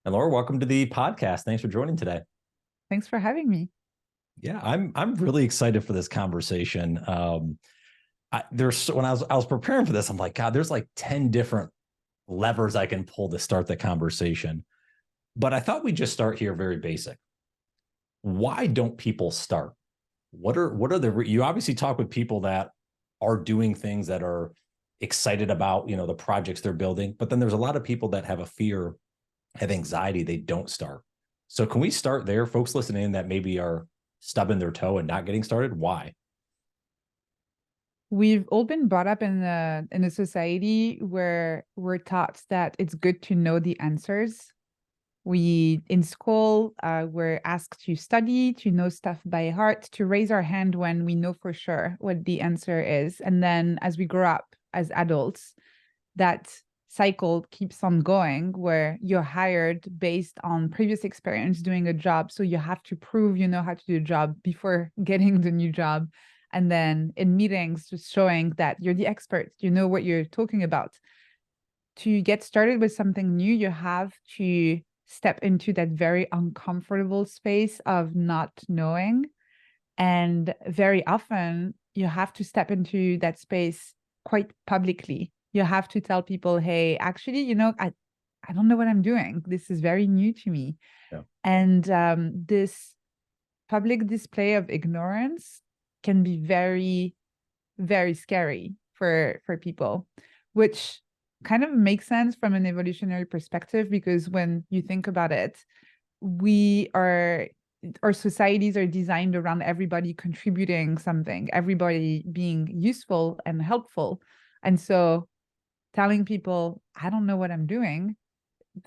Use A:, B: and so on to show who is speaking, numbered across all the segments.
A: And Laura, welcome to the podcast. Thanks for joining today.
B: Thanks for having me.
A: Yeah, I'm really excited for this conversation. When I was preparing for this, I'm like, God, there's like 10 different levers I can pull to start the conversation. But I thought we'd just start here very basic. Why don't people start? What are you obviously talk with people that are doing things that are excited about, the projects they're building, but then there's a lot of people that have a fear, have anxiety, they don't start. So can we start there? Folks listening in that maybe are stubbing their toe and not getting started, why?
B: We've all been brought up in a society where we're taught that it's good to know the answers. We in school we're asked to study, to know stuff by heart, to raise our hand when we know for sure what the answer is. And then as we grow up as adults, that cycle keeps on going where you're hired based on previous experience doing a job. So you have to prove you know how to do a job before getting the new job. And then in meetings, just showing that you're the expert, you know what you're talking about. To get started with something new, you have to step into that very uncomfortable space of not knowing. And very often, you have to step into that space quite publicly. You have to tell people, hey, actually, I don't know what I'm doing. This is very new to me.
A: Yeah.
B: And this public display of ignorance can be very, very scary for people, which kind of makes sense from an evolutionary perspective, because when you think about it, we are our societies are designed around everybody contributing something, everybody being useful and helpful. And so telling people, I don't know what I'm doing,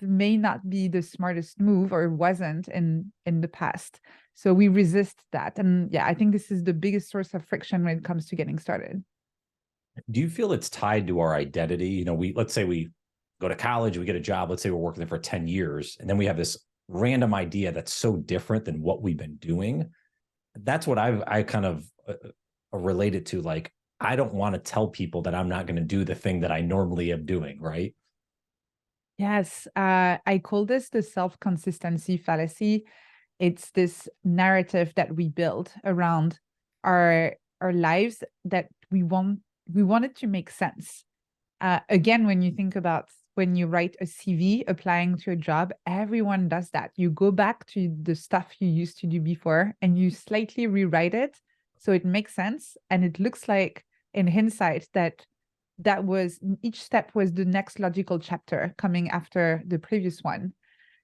B: may not be the smartest move, or wasn't in the past. So we resist that. And yeah, I think this is the biggest source of friction when it comes to getting started.
A: Do you feel it's tied to our identity? Let's say we go to college, we get a job, let's say we're working there for 10 years, and then we have this random idea that's so different than what we've been doing. That's what I kind of relate it to. Like, I don't want to tell people that I'm not going to do the thing that I normally am doing, right?
B: Yes, I call this the self-consistency fallacy. It's this narrative that we build around our lives that we want it to make sense. Again, when you think about when you write a CV applying to a job, everyone does that. You go back to the stuff you used to do before and you slightly rewrite it so it makes sense. And it looks like in hindsight that was each step was the next logical chapter coming after the previous one.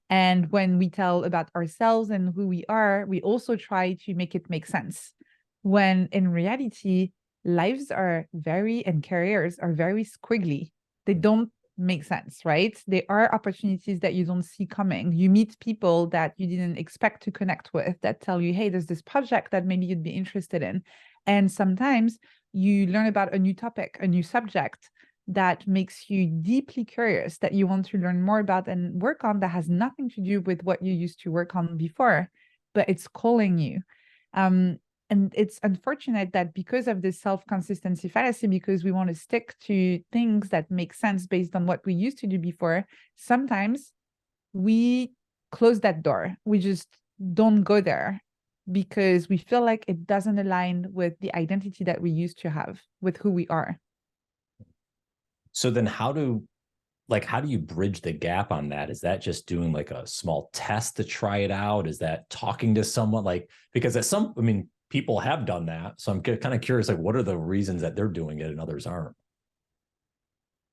B: And when we tell about ourselves and who we are, we also try to make it make sense. When in reality, lives are very, and careers are very squiggly. They don't make sense, right? There are opportunities that you don't see coming. You meet people that you didn't expect to connect with that tell you, hey, there's this project that maybe you'd be interested in. And sometimes you learn about a new topic, a new subject that makes you deeply curious, that you want to learn more about and work on, that has nothing to do with what you used to work on before, but it's calling you. Um, and it's unfortunate that because of this self-consistency fallacy, because we want to stick to things that make sense based on what we used to do before, sometimes we close that door. We just don't go there because we feel like it doesn't align with the identity that we used to have, with who we are.
A: So then how do you bridge the gap on that? Is that just doing like a small test to try it out? Is that talking to someone? Like, because people have done that. So I'm kind of curious, like, what are the reasons that they're doing it and others aren't?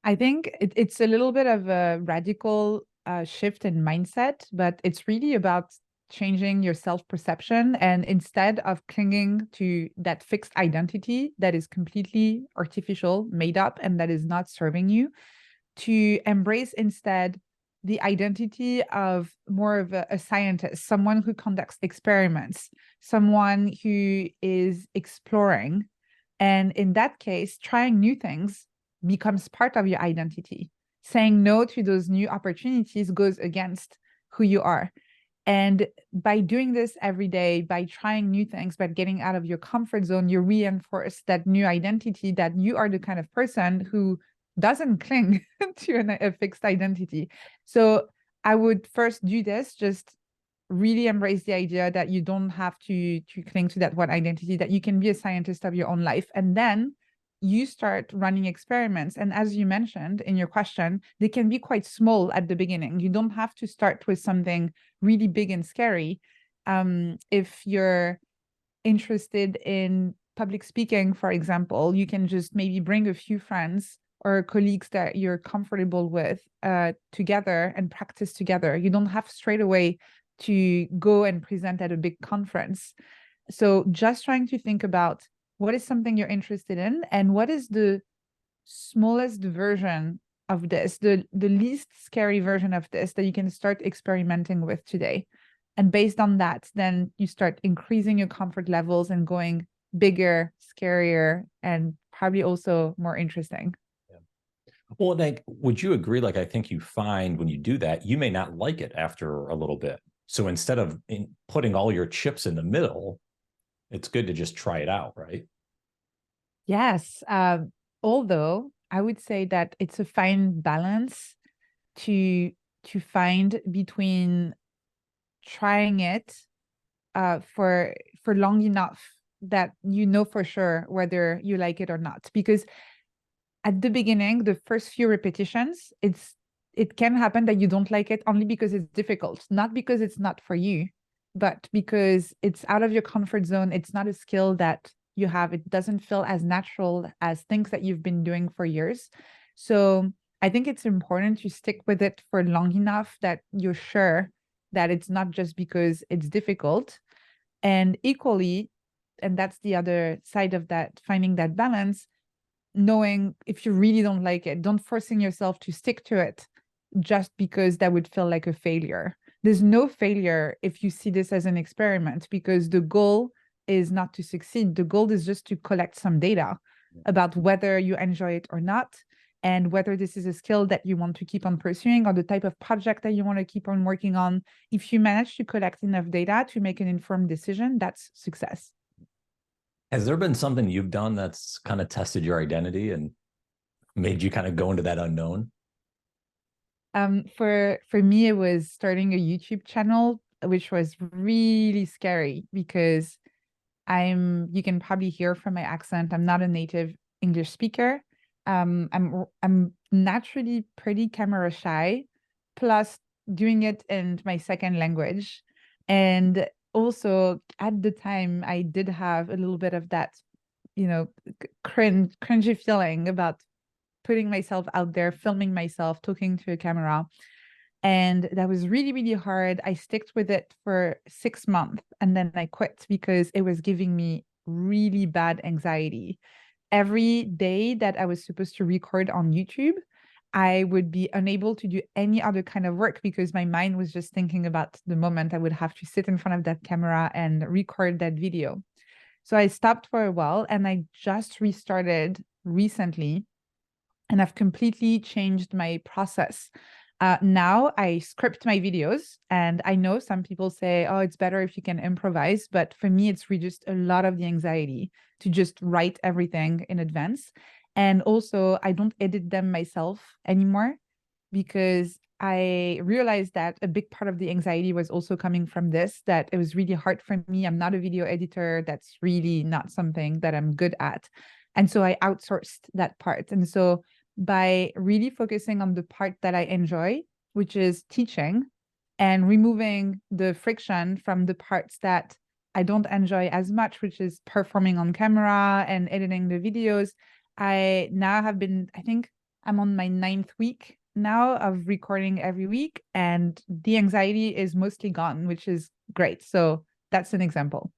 B: I think it's a little bit of a radical shift in mindset, but it's really about changing your self-perception. And instead of clinging to that fixed identity that is completely artificial, made up, and that is not serving you, to embrace instead the identity of more of a scientist, someone who conducts experiments, someone who is exploring. And in that case, trying new things becomes part of your identity. Saying no to those new opportunities goes against who you are. And by doing this every day, by trying new things, by getting out of your comfort zone, you reinforce that new identity, that you are the kind of person who doesn't cling to a fixed identity. So I would first do this, just really embrace the idea that you don't have to cling to that one identity, that you can be a scientist of your own life. And then you start running experiments. And as you mentioned in your question, they can be quite small at the beginning. You don't have to start with something really big and scary. If you're interested in public speaking, for example, you can just maybe bring a few friends or colleagues that you're comfortable with together and practice together. You don't have straight away to go and present at a big conference. So just trying to think about what is something you're interested in and what is the smallest version of this, the least scary version of this that you can start experimenting with today. And based on that, then you start increasing your comfort levels and going bigger, scarier, and probably also more interesting.
A: Yeah. Well, like, would you agree? Like, I think you find when you do that, you may not like it after a little bit. So instead of putting all your chips in the middle, it's good to just try it out, right?
B: Yes. Although I would say that it's a fine balance to find between trying it for long enough that you know for sure whether you like it or not. Because at the beginning, the first few repetitions, it can happen that you don't like it only because it's difficult, not because it's not for you, but because it's out of your comfort zone. It's not a skill that you have. It doesn't feel as natural as things that you've been doing for years. So I think it's important to stick with it for long enough that you're sure that it's not just because it's difficult. And equally, and that's the other side of that, finding that balance, knowing if you really don't like it, don't forcing yourself to stick to it just because that would feel like a failure. There's no failure if you see this as an experiment, because the goal is not to succeed. The goal is just to collect some data about whether you enjoy it or not, and whether this is a skill that you want to keep on pursuing or the type of project that you want to keep on working on. If you manage to collect enough data to make an informed decision, that's success.
A: Has there been something you've done that's kind of tested your identity and made you kind of go into that unknown?
B: For me, it was starting a YouTube channel, which was really scary because you can probably hear from my accent, I'm not a native English speaker. I'm naturally pretty camera shy, plus doing it in my second language. And also at the time, I did have a little bit of that, cringy feeling about putting myself out there, filming myself, talking to a camera. And that was really, really hard. I sticked with it for 6 months and then I quit because it was giving me really bad anxiety. Every day that I was supposed to record on YouTube, I would be unable to do any other kind of work because my mind was just thinking about the moment I would have to sit in front of that camera and record that video. So I stopped for a while and I just restarted recently, and I've completely changed my process. Now I script my videos, and I know some people say, oh, it's better if you can improvise. But for me, it's reduced a lot of the anxiety to just write everything in advance. And also, I don't edit them myself anymore because I realized that a big part of the anxiety was also coming from this, that it was really hard for me. I'm not a video editor. That's really not something that I'm good at. And so I outsourced that part. And so by really focusing on the part that I enjoy, which is teaching, and removing the friction from the parts that I don't enjoy as much, which is performing on camera and editing the videos, I now have been, I think I'm on my 9th week now of recording every week, and the anxiety is mostly gone, which is great. So that's an example.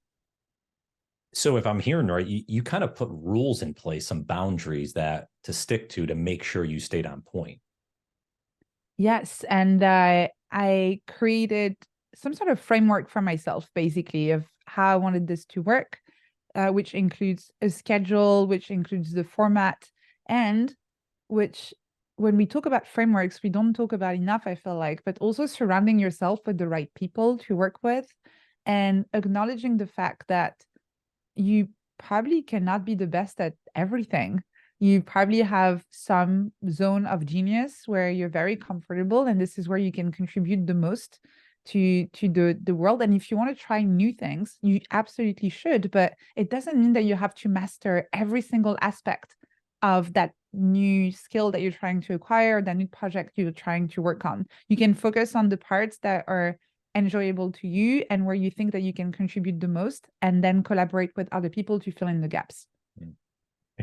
A: So if I'm hearing right, you kind of put rules in place, some boundaries that to stick to make sure you stayed on point.
B: Yes, and I created some sort of framework for myself, basically, of how I wanted this to work, which includes a schedule, which includes the format, and which, when we talk about frameworks, we don't talk about enough, I feel like, but also surrounding yourself with the right people to work with and acknowledging the fact that you probably cannot be the best at everything. You probably have some zone of genius where you're very comfortable, and this is where you can contribute the most to the world. And if you want to try new things, you absolutely should, but it doesn't mean that you have to master every single aspect of that new skill that you're trying to acquire, that new project you're trying to work on. You can focus on the parts that are enjoyable to you and where you think that you can contribute the most, and then collaborate with other people to fill in the gaps.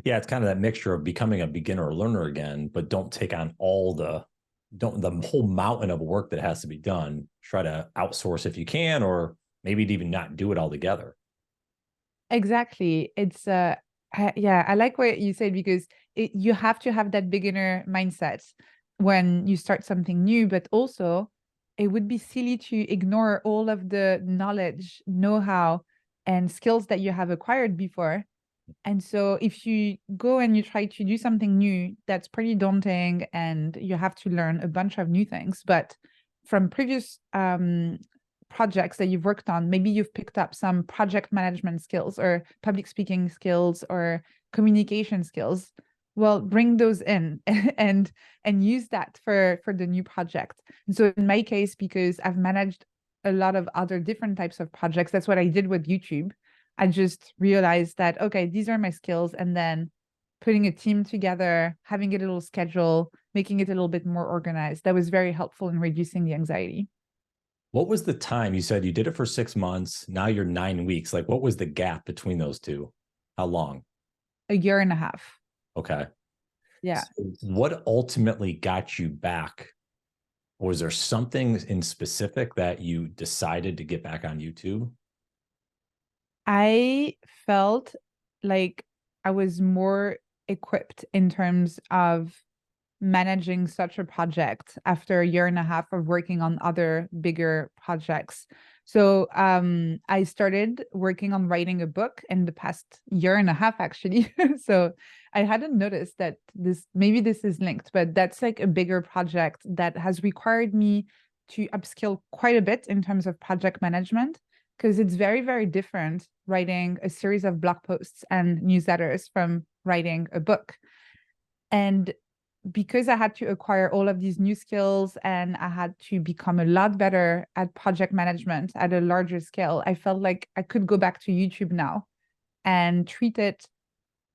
A: Yeah, it's kind of that mixture of becoming a beginner or learner again, but don't take on all the whole mountain of work that has to be done. Try to outsource if you can, or maybe even not do it altogether.
B: Exactly. It's yeah, I like what you said, because you have to have that beginner mindset when you start something new, but also it would be silly to ignore all of the knowledge, know-how, and skills that you have acquired before. And so if you go and you try to do something new, that's pretty daunting and you have to learn a bunch of new things. But from previous projects that you've worked on, maybe you've picked up some project management skills or public speaking skills or communication skills. Well, bring those in and use that for the new project. And so in my case, because I've managed a lot of other different types of projects, that's what I did with YouTube. I just realized that, okay, these are my skills. And then putting a team together, having a little schedule, making it a little bit more organized. That was very helpful in reducing the anxiety.
A: What was the time? You said you did it for 6 months. Now you're 9 weeks. Like, what was the gap between those two? How long?
B: A year and a half.
A: Okay.
B: Yeah.
A: So what ultimately got you back? Or was there something in specific that you decided to get back on YouTube?
B: I felt like I was more equipped in terms of managing such a project after a year and a half of working on other bigger projects. So I started working on writing a book in the past year and a half, actually. So I hadn't noticed that maybe this is linked, but that's like a bigger project that has required me to upskill quite a bit in terms of project management, because it's very, very different writing a series of blog posts and newsletters from writing a book. And because I had to acquire all of these new skills and I had to become a lot better at project management at a larger scale, I felt like I could go back to YouTube now and treat it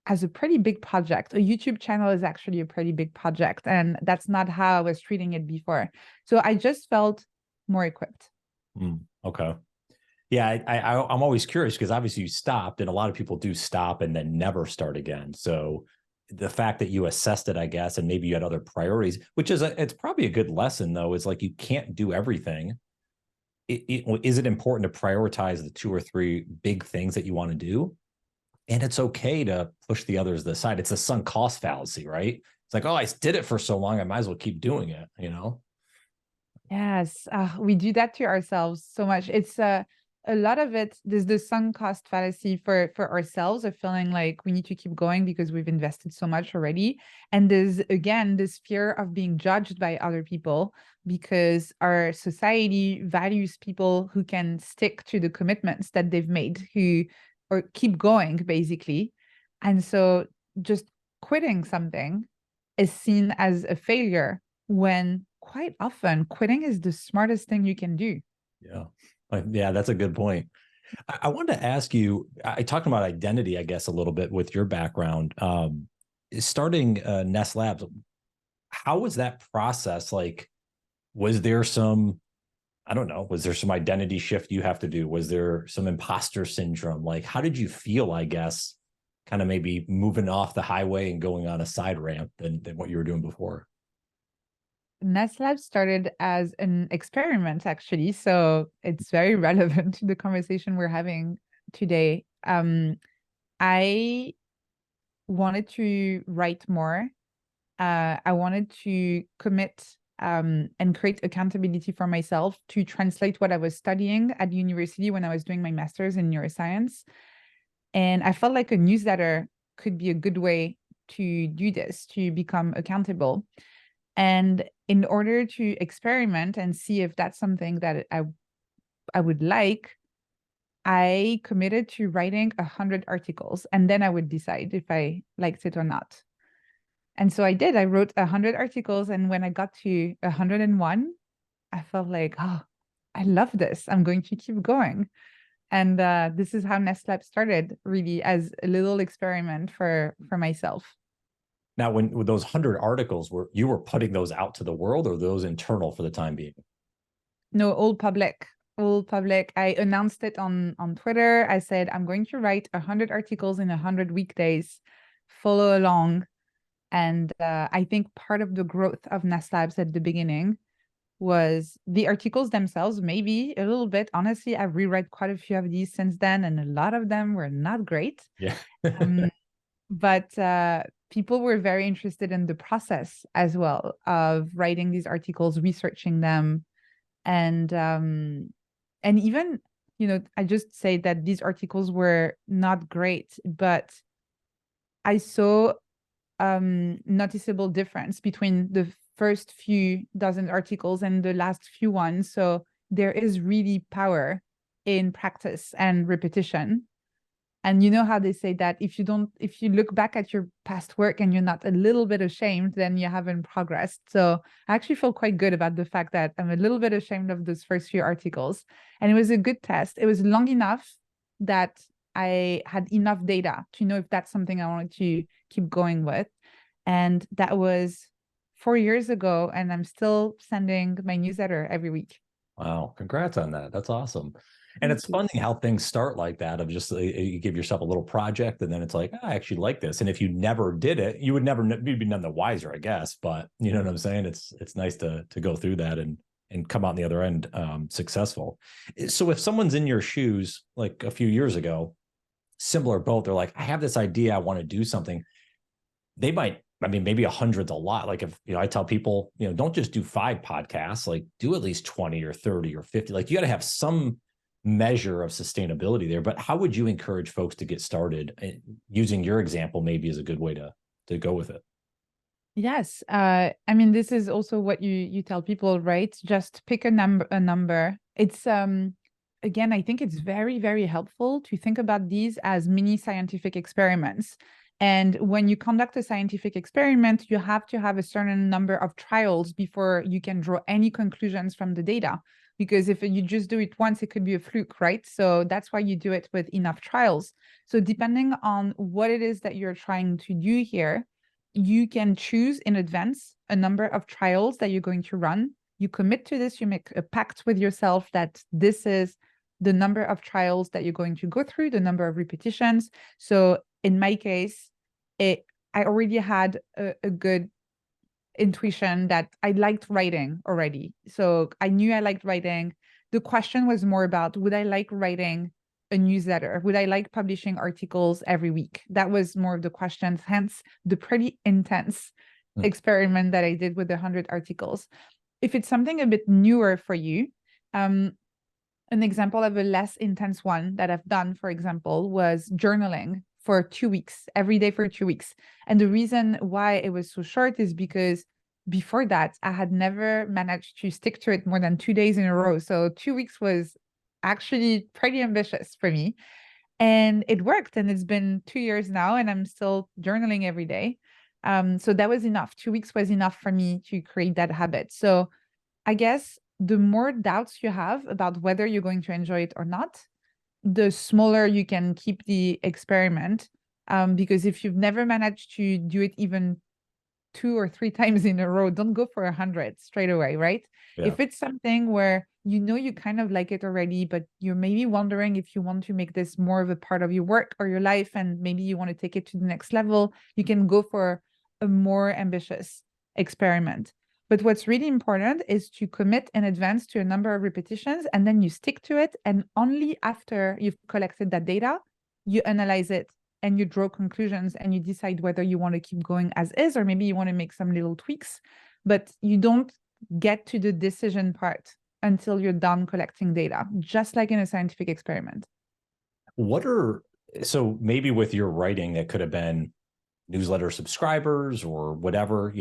B: as a pretty big project. A YouTube channel is actually a pretty big project, and that's not how I was treating it before. So I just felt more equipped.
A: Okay. Yeah, I'm always curious because obviously you stopped, and a lot of people do stop and then never start again. So the fact that you assessed it, I guess, and maybe you had other priorities, which is it's probably a good lesson though, is like you can't do everything. Is it important to prioritize the two or three big things that you want to do? And it's okay to push the others to the side. It's a sunk cost fallacy, right? It's like, oh, I did it for so long, I might as well keep doing it, you know?
B: Yes, we do that to ourselves so much. It's a lot of it. There's the sunk cost fallacy for ourselves of feeling like we need to keep going because we've invested so much already. And there's again this fear of being judged by other people, because our society values people who can stick to the commitments that they've made, who or keep going basically. And so just quitting something is seen as a failure, when quite often quitting is the smartest thing you can do.
A: Yeah. Yeah, that's a good point. I wanted to ask you, I talked about identity, I guess, a little bit with your background. Starting Nest Labs, how was that process? Like, was there some, I don't know, was there some identity shift you have to do? Was there some imposter syndrome? Like, how did you feel, I guess, kind of maybe moving off the highway and going on a side ramp than what you were doing before?
B: Nest Lab started as an experiment, actually, so it's very relevant to the conversation we're having today. I wanted to write more. I wanted to commit and create accountability for myself to translate what I was studying at university when I was doing my master's in neuroscience. And I felt like a newsletter could be a good way to do this, to become accountable. And in order to experiment and see if that's something that I would like, I committed to writing 100 articles, and then I would decide if I liked it or not. And so I did. I wrote 100 articles. And when I got to 101, I felt like, oh, I love this. I'm going to keep going. And this is how Nest Lab started, really, as a little experiment for myself.
A: Now, when with those 100 articles, you were putting those out to the world, or those internal for the time being?
B: No, all public, all public. I announced it on Twitter. I said, I'm going to write 100 articles in 100 weekdays. Follow along. And I think part of the growth of Nest Labs at the beginning was the articles themselves, maybe a little bit. Honestly, I've reread quite a few of these since then, and a lot of them were not great.
A: Yeah.
B: Um, but people were very interested in the process as well of writing these articles, researching them, and even, I just say that these articles were not great, but I saw noticeable difference between the first few dozen articles and the last few ones. So there is really power in practice and repetition. And you know how they say that if you look back at your past work and you're not a little bit ashamed, then you haven't progressed. So I actually feel quite good about the fact that I'm a little bit ashamed of those first few articles. And it was a good test. It was long enough that I had enough data to know if that's something I wanted to keep going with. And that was 4 years ago, and I'm still sending my newsletter every week.
A: Wow. Congrats on that. That's awesome. And
B: Thank
A: it's
B: you.
A: funny how things start like that, of just you give yourself a little project and then it's like, I actually like this. And if you never did it, you would never, you'd be none the wiser, I guess. But you know what I'm saying? It's nice to go through that and come out on the other end successful. So if someone's in your shoes, like a few years ago, similar boat, they're like, I have this idea, I want to do something. They might, I mean, maybe 100's a lot. Like if, I tell people, don't just do 5 podcasts, like do at least 20 or 30 or 50. Like you got to have some measure of sustainability there. But how would you encourage folks to get started? Using your example maybe is a good way to go with it.
B: Yes. I mean, this is also what you tell people, right? Just pick a number. It's again, I think it's very, very helpful to think about these as mini scientific experiments. And when you conduct a scientific experiment, you have to have a certain number of trials before you can draw any conclusions from the data. Because if you just do it once, it could be a fluke, right? So that's why you do it with enough trials. So depending on what it is that you're trying to do here, you can choose in advance a number of trials that you're going to run. You commit to this, you make a pact with yourself that this is the number of trials that you're going to go through, the number of repetitions. So in my case, I already had a good intuition that I liked writing already. So I knew I liked writing. The question was more about, would I like writing a newsletter? Would I like publishing articles every week? That was more of the question, hence the pretty intense experiment that I did with the 100 articles. If it's something a bit newer for you, an example of a less intense one that I've done, for example, was journaling for 2 weeks, every day for 2 weeks. And the reason why it was so short is because before that, I had never managed to stick to it more than 2 days in a row. So 2 weeks was actually pretty ambitious for me. And it worked. And it's been 2 years now, and I'm still journaling every day. So that was enough. 2 weeks was enough for me to create that habit. So I guess the more doubts you have about whether you're going to enjoy it or not, the smaller you can keep the experiment. Because if you've never managed to do it even 2 or 3 times in a row, don't go for 100 straight away, right?
A: Yeah.
B: If it's something where you kind of like it already, but you're maybe wondering if you want to make this more of a part of your work or your life, and maybe you want to take it to the next level, you can go for a more ambitious experiment. But what's really important is to commit in advance to a number of repetitions, and then you stick to it. And only after you've collected that data, you analyze it and you draw conclusions and you decide whether you want to keep going as is, or maybe you want to make some little tweaks. But you don't get to the decision part until you're done collecting data, just like in a scientific experiment.
A: So maybe with your writing, it could have been newsletter subscribers or whatever,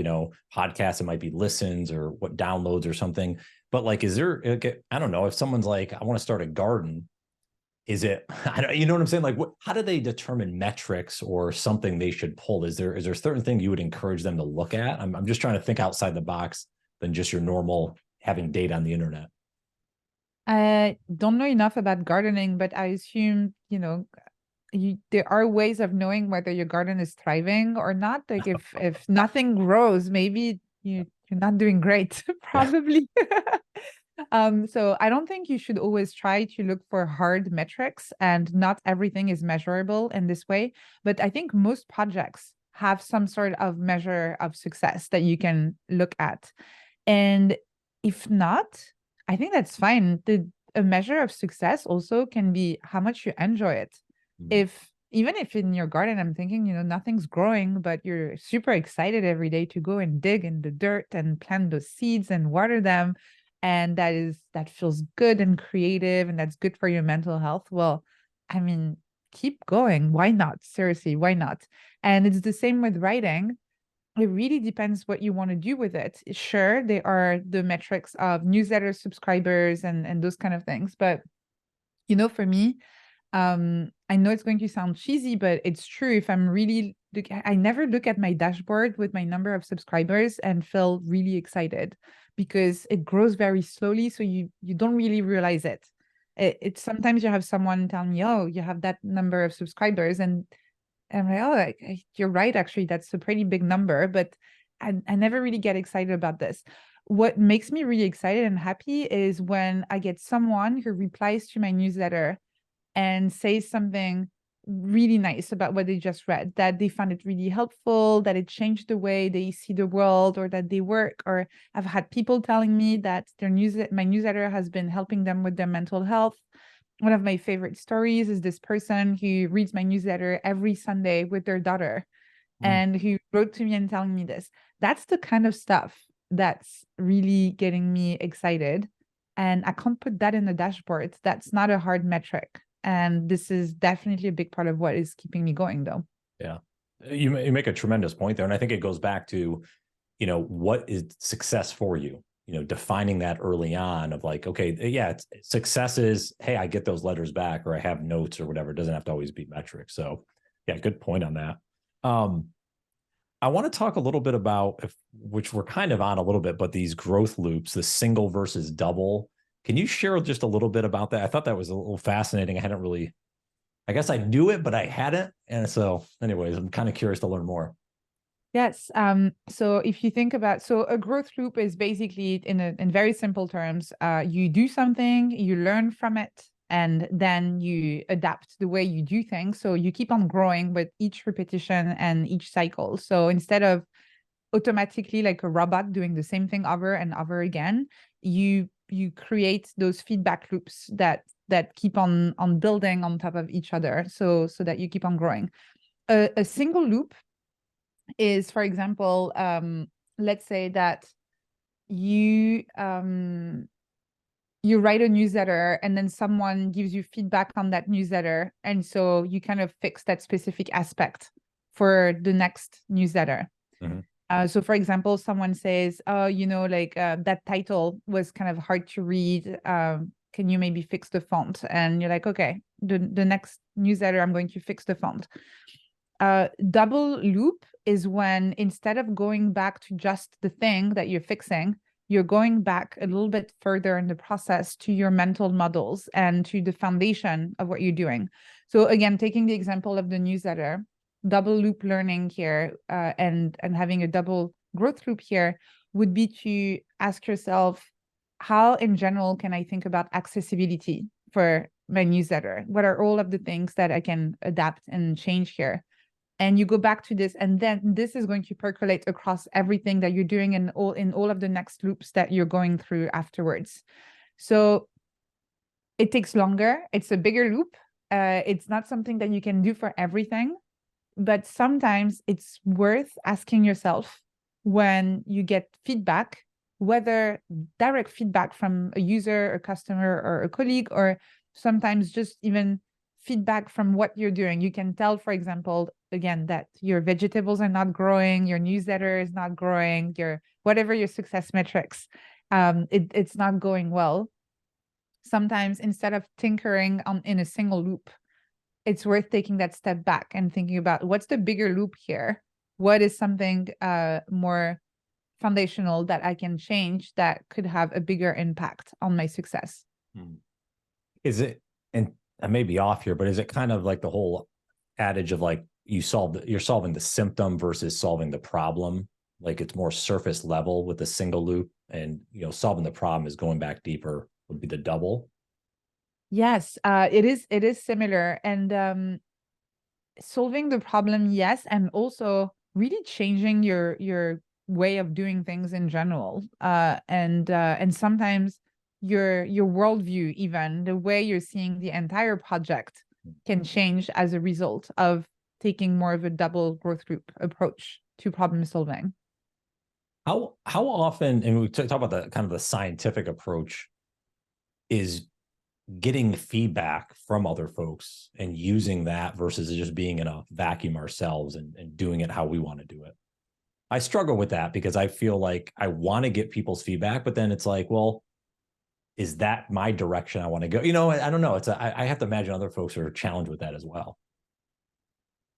A: podcasts, it might be listens or what downloads or something. But like, is there, I don't know, if someone's like, I want to start a garden, is it, I don't, you know what I'm saying? Like, what, how do they determine metrics or something they should pull? Is there a certain thing you would encourage them to look at? I'm just trying to think outside the box than just your normal having data on the internet.
B: I don't know enough about gardening, but I assume, there are ways of knowing whether your garden is thriving or not. Like if nothing grows, maybe you're not doing great,
A: Yeah.
B: probably. So I don't think you should always try to look for hard metrics, and not everything is measurable in this way. But I think most projects have some sort of measure of success that you can look at. And if not, I think that's fine. A measure of success also can be how much you enjoy it.
A: Mm.
B: If even if in your garden, I'm thinking, nothing's growing, but you're super excited every day to go and dig in the dirt and plant those seeds and water them. And that feels good and creative, and that's good for your mental health. Well, I mean, keep going. Why not? Seriously, why not? And it's the same with writing. It really depends what you want to do with it. Sure, there are the metrics of newsletter subscribers and those kind of things. But for me, I know it's going to sound cheesy, but it's true. If I'm really I never look at my dashboard with my number of subscribers and feel really excited, because it grows very slowly, so you don't really realize it. It's sometimes you have someone tell me, oh, you have that number of subscribers, and I'm like, oh, you're right. Actually, that's a pretty big number, but I never really get excited about this. What makes me really excited and happy is when I get someone who replies to my newsletter and says something really nice about what they just read, that they found it really helpful, that it changed the way they see the world or that they work. Or I've had people telling me that my newsletter has been helping them with their mental health. One of my favorite stories is this person who reads my newsletter every Sunday with their daughter,
A: Mm.
B: and who wrote to me and telling me this. That's the kind of stuff that's really getting me excited. And I can't put that in the dashboard. That's not a hard metric. And this is definitely a big part of what is keeping me going, though.
A: Yeah. You make a tremendous point there. And I think it goes back to, what is success for you? Defining that early on of like, okay, yeah, success is, hey, I get those letters back or I have notes or whatever. It doesn't have to always be metrics. So yeah, good point on that. Um, I want to talk a little bit about which we're kind of on a little bit, but these growth loops, the single versus double. Can you share just a little bit about that? I thought that was a little fascinating. I guess I knew it, but I hadn't. And so anyways, I'm kind of curious to learn more.
B: Yes. So if you think about, so a growth loop is basically, in very simple terms, you do something, you learn from it, and then you adapt the way you do things. So you keep on growing with each repetition and each cycle. So instead of automatically like a robot doing the same thing over and over again, you create those feedback loops that keep on building on top of each other, so that you keep on growing. A single loop is, for example, let's say that you you write a newsletter and then someone gives you feedback on that newsletter, and so you kind of fix that specific aspect for the next newsletter.
A: Mhm.
B: So for example, someone says, oh, that title was kind of hard to read. Can you maybe fix the font? And you're like, okay, the next newsletter, I'm going to fix the font. Double loop is when, instead of going back to just the thing that you're fixing, you're going back a little bit further in the process to your mental models and to the foundation of what you're doing. So again, taking the example of the newsletter, double loop learning here, and having a double growth loop here would be to ask yourself, how in general can I think about accessibility for my newsletter? What are all of the things that I can adapt and change here? And you go back to this, and then this is going to percolate across everything that you're doing in all of the next loops that you're going through afterwards. So it takes longer. It's a bigger loop. It's not something that you can do for everything, but sometimes it's worth asking yourself, when you get feedback, whether direct feedback from a user, a customer, or a colleague, or sometimes just even feedback from what you're doing. You can tell, for example, again, that your vegetables are not growing, your newsletter is not growing, your whatever your success metrics, it's not going well. sometimes instead of tinkering on in a single loop, it's worth taking that step back and thinking about what's the bigger loop here? What is something more foundational that I can change that could have a bigger impact on my success?
A: Is it, and I may be off here, but is it kind of like the whole adage of like you're solving the symptom versus solving the problem? Like it's more surface level with a single loop, and solving the problem is going back deeper would be the double.
B: Yes, it is. It is similar, and solving the problem, yes, and also really changing your way of doing things in general, and sometimes your worldview, even the way you're seeing the entire project, can change as a result of taking more of a double growth loop approach to problem solving.
A: How often, and we talk about the kind of the scientific approach, is getting feedback from other folks and using that versus just being in a vacuum ourselves and doing it how we want to do it. I struggle with that because I feel like I want to get people's feedback, but then it's like, well, is that my direction I want to go? I don't know. I have to imagine other folks are challenged with that as well.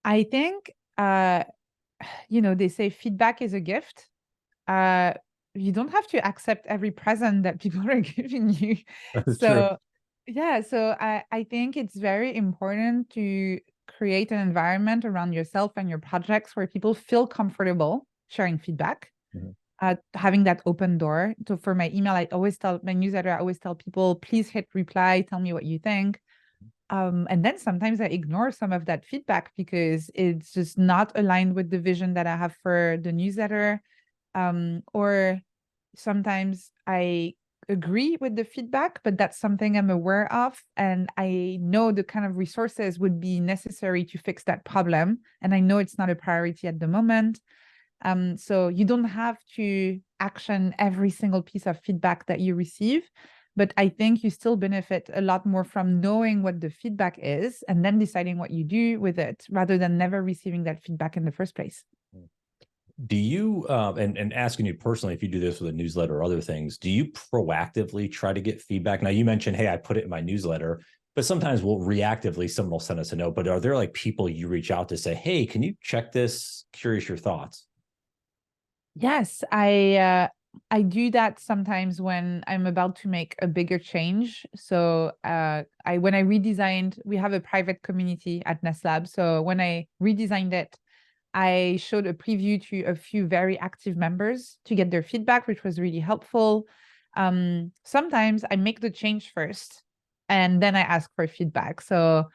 B: I think, they say feedback is a gift. Uh, you don't have to accept every present that people are giving you.
A: That's true.
B: So, yeah, so I think it's very important to create an environment around yourself and your projects where people feel comfortable sharing feedback,
A: Mhm.
B: having that open door. So for my email, I always tell my newsletter, I always tell people, please hit reply, tell me what you think. And then sometimes I ignore some of that feedback because it's just not aligned with the vision that I have for the newsletter. Or sometimes I agree with the feedback, but that's something I'm aware of. And I know the kind of resources would be necessary to fix that problem. And I know it's not a priority at the moment. So you don't have to action every single piece of feedback that you receive. But I think you still benefit a lot more from knowing what the feedback is and then deciding what you do with it rather than never receiving that feedback in the first place.
A: Do you, and asking you personally, if you do this with a newsletter or other things, do you proactively try to get feedback? Now, you mentioned, hey, I put it in my newsletter, but sometimes we'll reactively, someone will send us a note. But are there like people you reach out to say, hey, can you check this? Curious your thoughts.
B: Yes, I do that sometimes when I'm about to make a bigger change. So I when I redesigned, we have a private community at NestLab. So when I redesigned it, I showed a preview to a few very active members to get their feedback, which was really helpful. Sometimes I make the change first and then I ask for feedback. So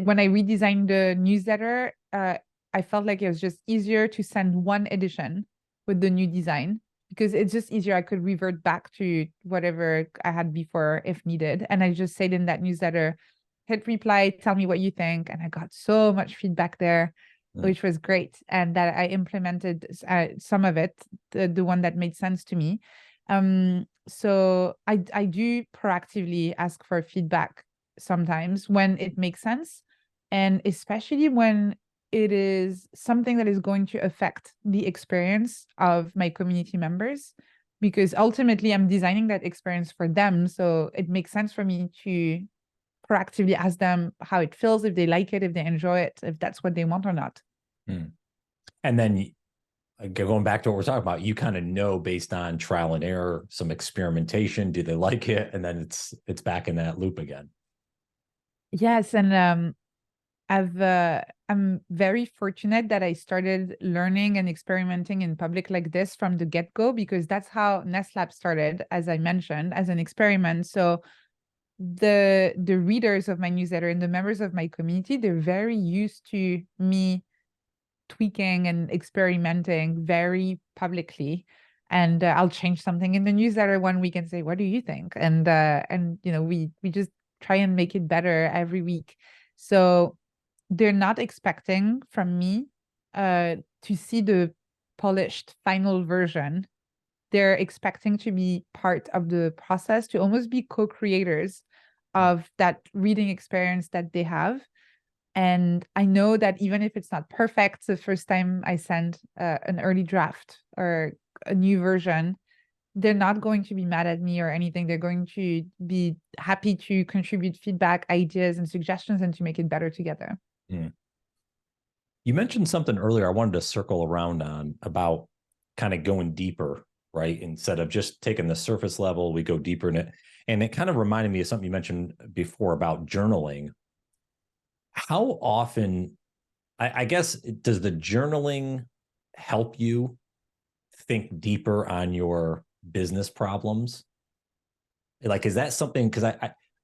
B: when I redesigned the newsletter, I felt like it was just easier to send one edition with the new design because it's just easier. I could revert back to whatever I had before if needed. And I just said in that newsletter, hit reply, tell me what you think. And I got so much feedback there, which was great. And that I implemented some of it, the one that made sense to me. So I do proactively ask for feedback sometimes when it makes sense. And especially when it is something that is going to affect the experience of my community members, because ultimately I'm designing that experience for them. So it makes sense for me to proactively ask them how it feels, if they like it, if they enjoy it, if that's what they want or not.
A: And then going back to what we're talking about, you kind of know based on trial and error, some experimentation, do they like it? And then it's back in that loop again.
B: Yes, and I'm very fortunate that I started learning and experimenting in public like this from the get-go, because that's how NestLab started, as I mentioned, as an experiment. So the readers of my newsletter and the members of my community, they're very used to me tweaking and experimenting very publicly. And I'll change something in the newsletter one week and say, what do you think? And we just try and make it better every week. So they're not expecting from me to see the polished final version. They're expecting to be part of the process, to almost be co-creators of that reading experience that they have. And I know that even if it's not perfect, the first time I send an early draft or a new version, they're not going to be mad at me or anything. They're going to be happy to contribute feedback, ideas, and suggestions and to make it better together.
A: Mm. You mentioned something earlier I wanted to circle around on about kind of going deeper, right? Instead of just taking the surface level, we go deeper in it. And it kind of reminded me of something you mentioned before about journaling. How often, I guess, does the journaling help you think deeper on your business problems? Like, is that something? Because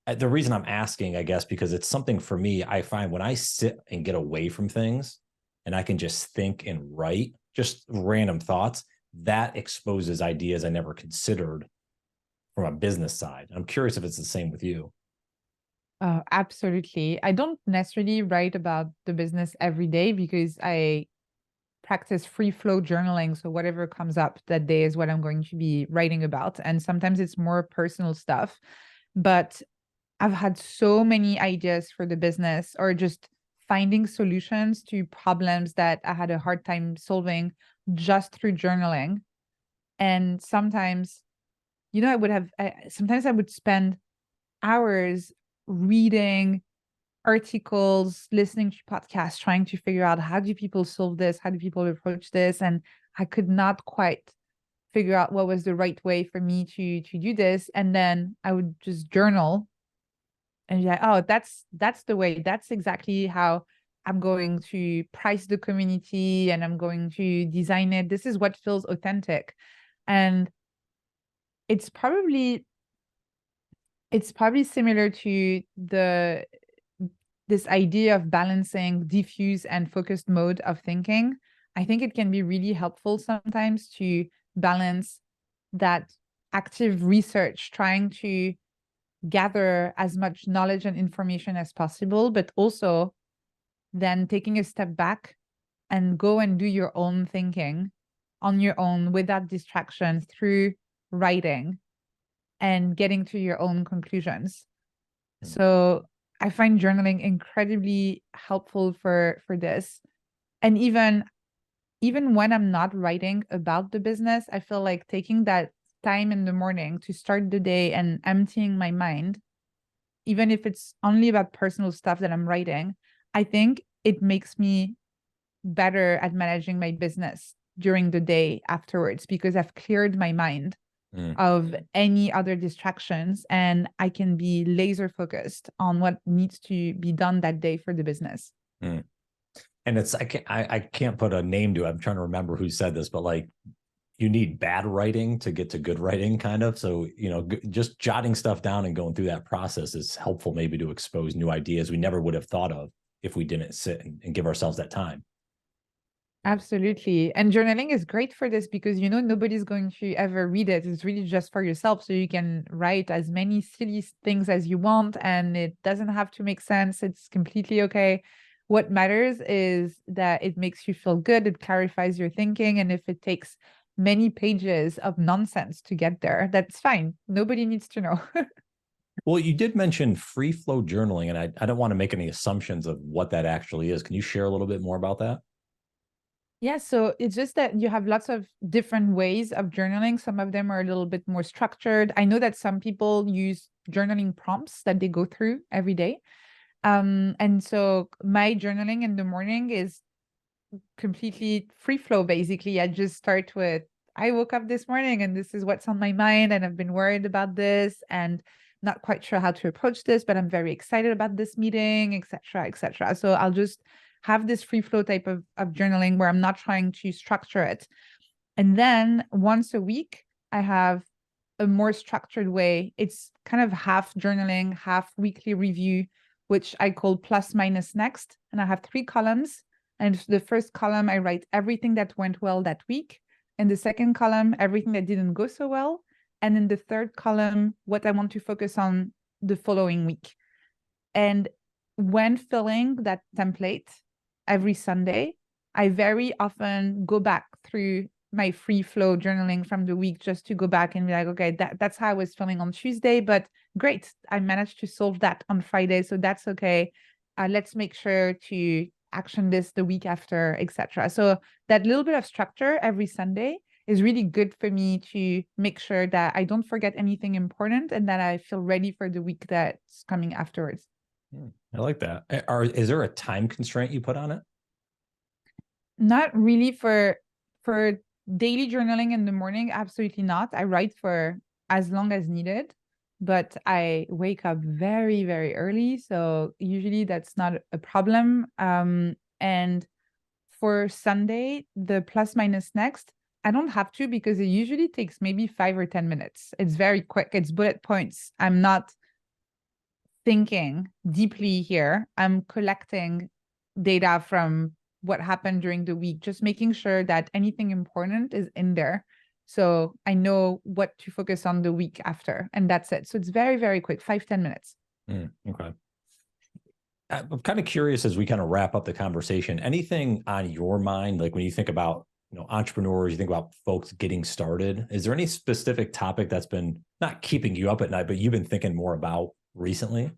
A: the reason I'm asking, I guess, because it's something for me, I find when I sit and get away from things and I can just think and write just random thoughts, that exposes ideas I never considered from a business side. I'm curious if it's the same with you.
B: Absolutely. I don't necessarily write about the business every day because I practice free flow journaling. So whatever comes up that day is what I'm going to be writing about. And sometimes it's more personal stuff. But I've had so many ideas for the business or just finding solutions to problems that I had a hard time solving just through journaling. And sometimes, sometimes I would spend hours reading articles, listening to podcasts, trying to figure out how do people solve this? How do people approach this? And I could not quite figure out what was the right way for me to do this. And then I would just journal and be like, oh, that's the way. That's exactly how I'm going to price the community and I'm going to design it. This is what feels authentic. And it's probably similar to this idea of balancing diffuse and focused mode of thinking. I think it can be really helpful sometimes to balance that active research, trying to gather as much knowledge and information as possible, but also then taking a step back and go and do your own thinking on your own without distraction through writing and getting to your own conclusions. So I find journaling incredibly helpful for this. And even when I'm not writing about the business, I feel like taking that time in the morning to start the day and emptying my mind, even if it's only about personal stuff that I'm writing, I think it makes me better at managing my business during the day afterwards because I've cleared my mind of any other distractions and I can be laser focused on what needs to be done that day for the business.
A: Mm. And it's I can't put a name to it. I'm trying to remember who said this, but like you need bad writing to get to good writing, kind of. So, just jotting stuff down and going through that process is helpful, maybe to expose new ideas we never would have thought of if we didn't sit and give ourselves that time.
B: Absolutely. And journaling is great for this because, nobody's going to ever read it. It's really just for yourself. So you can write as many silly things as you want and it doesn't have to make sense. It's completely okay. What matters is that it makes you feel good. It clarifies your thinking. And if it takes many pages of nonsense to get there, that's fine. Nobody needs to know.
A: Well, you did mention free flow journaling, and I don't want to make any assumptions of what that actually is. Can you share a little bit more about that?
B: Yeah, so it's just that you have lots of different ways of journaling. Some of them are a little bit more structured. I know that some people use journaling prompts that they go through every day. And so my journaling in the morning is completely free flow, basically. I just start with, I woke up this morning and this is what's on my mind, and I've been worried about this and not quite sure how to approach this, but I'm very excited about this meeting, etc., etc. So I'll just have this free flow type of journaling where I'm not trying to structure it. And then once a week, I have a more structured way. It's kind of half journaling, half weekly review, which I call plus minus next. And I have 3 columns. And the first column, I write everything that went well that week. In the second column, everything that didn't go so well. And in the third column, what I want to focus on the following week. And when filling that template every Sunday, I very often go back through my free flow journaling from the week just to go back and be like, okay, that's how I was feeling on Tuesday, but great, I managed to solve that on Friday, so that's okay. Let's make sure to action this the week after, etc. So that little bit of structure every Sunday is really good for me to make sure that I don't forget anything important and that I feel ready for the week that's coming afterwards.
A: I like that. Is there a time constraint you put on it?
B: Not really for daily journaling in the morning, absolutely not. I write for as long as needed, but I wake up very, very early. So usually that's not a problem. And for Sunday, the plus minus next, I don't have to because it usually takes maybe 5 or 10 minutes. It's very quick. It's bullet points. I'm not thinking deeply here. I'm collecting data from what happened during the week, just making sure that anything important is in there. So I know what to focus on the week after, and that's it. So it's very, very quick, 5-10 minutes.
A: Okay. I'm kind of curious as we kind of wrap up the conversation, anything on your mind, like when you think about, entrepreneurs, you think about folks getting started, is there any specific topic that's been not keeping you up at night, but you've been thinking more about recently?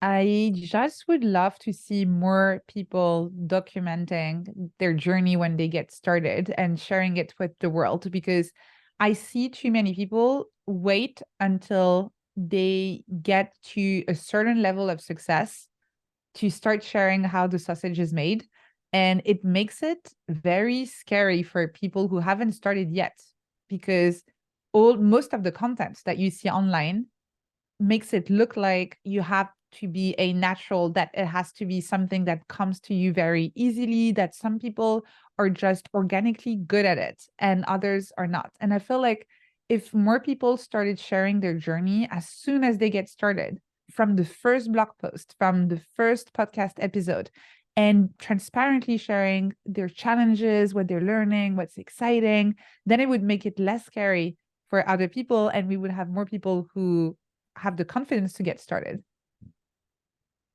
B: I just would love to see more people documenting their journey when they get started and sharing it with the world, because I see too many people wait until they get to a certain level of success to start sharing how the sausage is made. And it makes it very scary for people who haven't started yet, because most of the content that you see online makes it look like you have to be a natural, that it has to be something that comes to you very easily, that some people are just organically good at it and others are not. And I feel like if more people started sharing their journey as soon as they get started, from the first blog post, from the first podcast episode, and transparently sharing their challenges, what they're learning, what's exciting, then it would make it less scary for other people. And we would have more people who have the confidence to get started.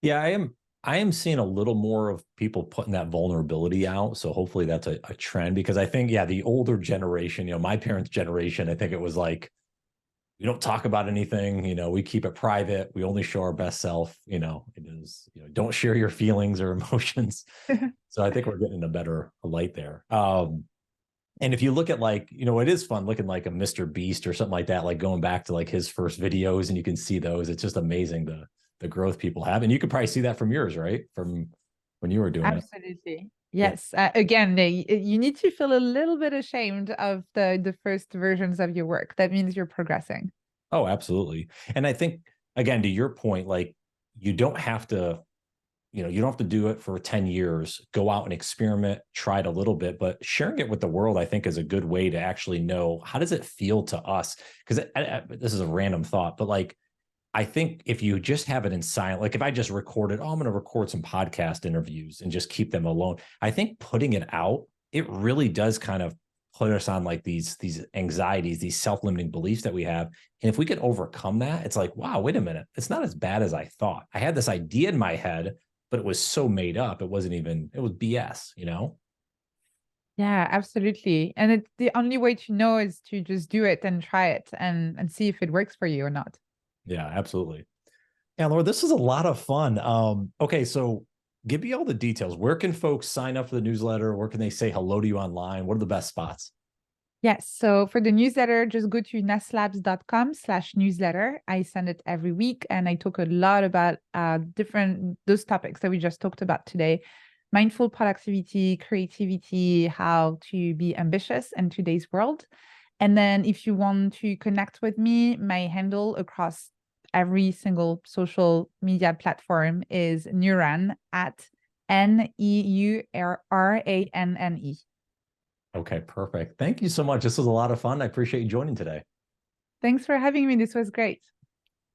A: Yeah, I am seeing a little more of people putting that vulnerability out. So hopefully that's a trend, because I think, yeah, the older generation, my parents' generation, I think it was like, we don't talk about anything, we keep it private. We only show our best self, it is, don't share your feelings or emotions. So I think we're getting a better light there. And if you look at like, it is fun looking like a Mr. Beast or something like that, like going back to like his first videos, and you can see those. It's just amazing the growth people have. And you could probably see that from yours, right? From when you were doing it.
B: Absolutely.
A: Yeah.
B: Yes. Again, you need to feel a little bit ashamed of the first versions of your work. That means you're progressing.
A: Oh, absolutely. And I think, again, to your point, like you don't have to, you don't have to do it for 10 years. Go out and experiment, try it a little bit, but sharing it with the world, I think, is a good way to actually know, how does it feel to us? Because this is a random thought, but like, I think if you just have it in silent, like if I just recorded, I'm going to record some podcast interviews and just keep them alone. I think putting it out, it really does kind of put us on like these anxieties, these self-limiting beliefs that we have. And if we can overcome that, it's like, wow, wait a minute. It's not as bad as I thought. I had this idea in my head, but it was so made up. It wasn't even, it was BS.
B: Yeah, absolutely. And the only way to know is to just do it and try it and see if it works for you or not.
A: Yeah, absolutely. Anne-Laure, this is a lot of fun. Okay, so give me all the details. Where can folks sign up for the newsletter? Where can they say hello to you online? What are the best spots?
B: Yes. So for the newsletter, just go to nestlabs.com/newsletter. I send it every week and I talk a lot about those topics that we just talked about today. Mindful productivity, creativity, how to be ambitious in today's world. And then if you want to connect with me, my handle across every single social media platform is Neuran at NEURRANNE.
A: Okay, perfect. Thank you so much. This was a lot of fun. I appreciate you joining today.
B: Thanks for having me. This was great.